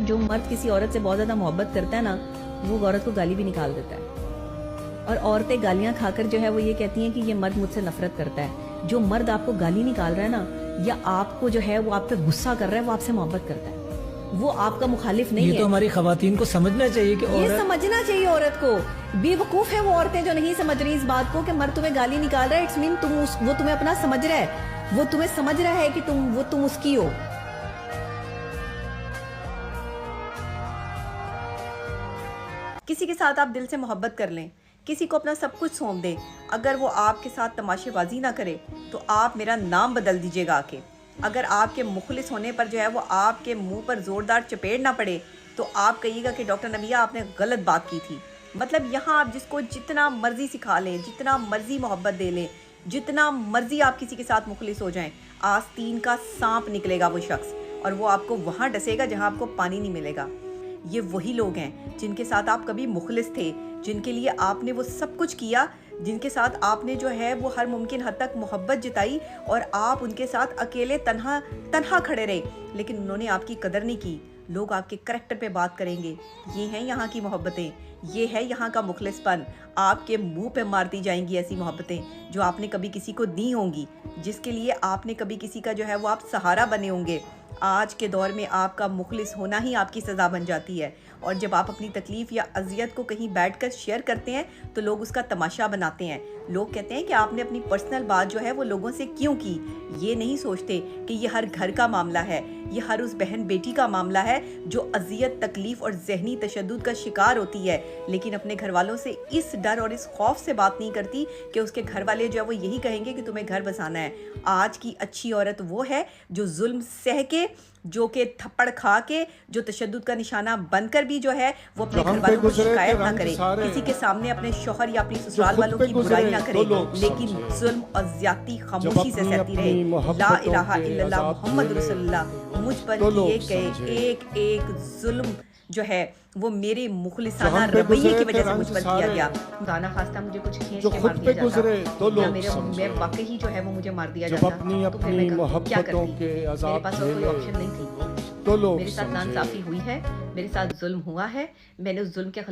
जो मर्द किसी औरत से बहुत ज्यादा मोहब्बत करता है ना, वो औरत को गाली भी निकाल देता है। और औरतें गालियां खाकर जो है वो ये कहती हैं कि ये मर्द मुझसे नफरत करता है। जो मर्द आपको गाली निकाल रहा है ना, या आपको जो है वो आप पे गुस्सा कर रहा है, वो आपसे मोहब्बत करता है, वो आपका मुखालिफ नहीं है। ये तो हमारी खवातीन को समझना चाहिए कि ये समझना चाहिए औरत को। बेवकूफ है वो औरतें जो नहीं समझ रही इस बात को कि मर्द तुम्हें गाली निकाल रहा है, इट्स मीन वो तुम्हें अपना समझ रहा है, वो तुम्हें समझ रहा है कि तुम उसकी हो। किसी के साथ आप दिल से मोहब्बत कर लें, किसी को अपना सब कुछ सौंप दें, अगर वो आपके साथ तमाशेबाजी ना करे तो आप मेरा नाम बदल दीजिएगा आके। अगर आपके मुखलिस होने पर जो है वो आपके मुंह पर ज़ोरदार चपेट ना पड़े तो आप कहिएगा कि डॉक्टर नबिया आपने गलत बात की थी। मतलब यहाँ आप जिसको जितना मर्जी सिखा लें, जितना मर्जी मोहब्बत दे लें, जितना मर्जी आप किसी के साथ मुखलिस हो जाएं, आस्तीन का सांप निकलेगा वो शख्स, और वो आपको वहाँ डसेगा जहाँ आपको पानी नहीं मिलेगा। ये वही लोग हैं जिनके साथ आप कभी मुखलिस थे, जिनके लिए आपने वो सब कुछ किया, जिनके साथ आपने जो है वो हर मुमकिन हद तक मोहब्बत जताई और आप उनके साथ अकेले तन्हा खड़े रहे, लेकिन उन्होंने आपकी कदर नहीं की। लोग आपके करैक्टर पे बात करेंगे। ये हैं यहाँ की मोहब्बतें, ये है यहाँ का मुखलिसपन। आपके मुंह पे मारती जाएंगी ऐसी मोहब्बतें जो आपने कभी किसी को दी होंगी, जिसके लिए आपने कभी किसी का जो है वो आप सहारा बने होंगे। आज के दौर में आपका मुखलिस होना ही आपकी सज़ा बन जाती है, और जब आप अपनी तकलीफ़ या अजियत को कहीं बैठकर शेयर करते हैं तो लोग उसका तमाशा बनाते हैं। लोग कहते हैं कि आपने अपनी पर्सनल बात जो है वो लोगों से क्यों की। ये नहीं सोचते कि ये हर घर का मामला है, ये हर उस बहन बेटी का मामला है जो अजियत, तकलीफ़ और जहनी तशद्दुद का शिकार होती है, लेकिन अपने घर वालों से इस डर और इस खौफ से बात नहीं करती कि उसके घर वाले जो है वो यही कहेंगे कि तुम्हें घर बसाना है। आज की अच्छी औरत वो है जो जुल्म सह के, जो के थप्पड़ खा के, जो तशद्दुद का निशाना बनकर भी जो है वो अपने घर वालों को शिकायत ना करे, किसी के सामने अपने शौहर या अपनी ससुराल वालों की बुराई ना करे, लेकिन जुल्म और ज्यादती खामोशी से सहती रहे। ला इलाहा इल्लल्लाह मोहम्मद रसूलुल्लाह, मुझ पर किए गए एक एक जुल्म जो है वो मेरे मुखलिसाना रवैये की वजह से मुझ पर किया गया। गाना खास्ता मुझे कुछ खींच के मार दिया जाता, या मैं वाकई जो है वो मुझे मार दिया जाता, तो फिर मैं क्या करती? मेरे पास और कोई ऑप्शन नहीं थी। मेरे साथ नाइंसाफी हुई है, मेरे साथ जुल्म हुआ है, मैंने उस जुल्म के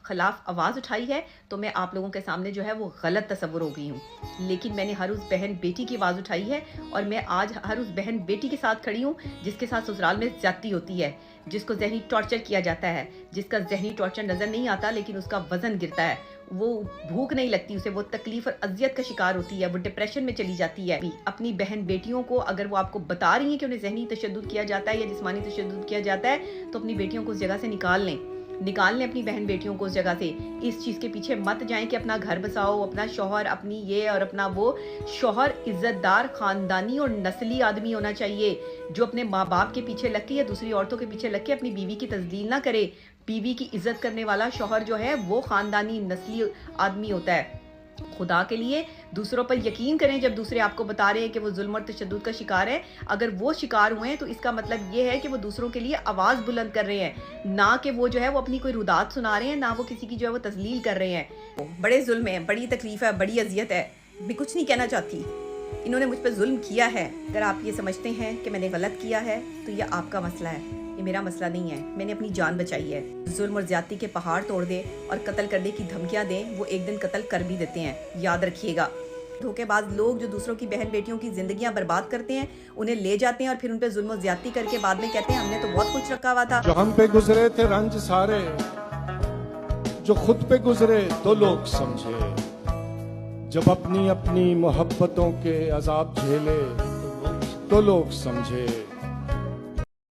खिलाफ आवाज़ उठाई है, तो मैं आप लोगों के सामने जो है वो गलत तस्वुर हो गई हूँ। लेकिन मैंने हर उस बहन बेटी की आवाज़ उठाई है, और मैं आज हर उस बहन बेटी के साथ खड़ी हूँ जिसके साथ ससुराल में ज्यादती होती है, जिसको जहनी टॉर्चर किया जाता है, जिसका जहनी टॉर्चर नज़र नहीं आता लेकिन उसका वजन गिरता है, वो भूख नहीं लगती उसे, वो तकलीफ और अजियत का शिकार होती है, वो डिप्रेशन में चली जाती है। अपनी बहन बेटियों को अगर वो आपको बता रही हैं कि उन्हें जहनी तशद्दुद किया जाता है या जिस्मानी तशद्दुद किया जाता है, तो अपनी बेटियों को उस जगह से निकाल लें अपनी बहन बेटियों को उस जगह से। इस चीज़ के पीछे मत जाएं कि अपना घर बसाओ, अपना शौहर, अपनी ये और अपना वो। शौहर इज्जतदार, ख़ानदानी और नस्ली आदमी होना चाहिए, जो अपने माँ बाप के पीछे लग के या दूसरी औरतों के पीछे लग के अपनी बीवी की तज़लील ना करे। बीवी की इज्जत करने वाला शौहर जो है वो ख़ानदानी नस्ली आदमी होता है। खुदा के लिए दूसरों पर यकीन करें जब दूसरे आपको बता रहे हैं कि वो जुल्म और तशद्दुद का शिकार है। अगर वो शिकार हुए हैं तो इसका मतलब ये है कि वो दूसरों के लिए आवाज़ बुलंद कर रहे हैं, ना कि वो जो है वो अपनी कोई रुदात सुना रहे हैं, ना वो किसी की जो है वो तजलील कर रहे हैं। बड़े जुल्म है, बड़ी तकलीफ है, बड़ी अजियत है। मैं कुछ नहीं कहना चाहती, इन्होंने मुझ पर जुल्म किया है। अगर आप ये समझते हैं कि मैंने गलत किया है तो ये आपका मसला है, ये मेरा मसला नहीं है। मैंने अपनी जान बचाई है। जुल्म और ज्यादती के पहाड़ तोड़ दे और कत्ल करने की धमकियां दें, वो एक दिन कत्ल कर भी देते हैं, याद रखिएगा। धोखेबाज लोग जो दूसरों की बहन बेटियों की जिंदगियां बर्बाद करते हैं, उन्हें ले जाते हैं और फिर उन पे जुल्म और ज्यादती करके बाद में कहते हैं हमने तो बहुत कुछ रखा हुआ था। जो हम पे गुजरे थे रंज सारे, जो खुद पे गुजरे तो लोग समझे, जब अपनी अपनी मोहब्बतों के अजाब झेले तो लोग समझे।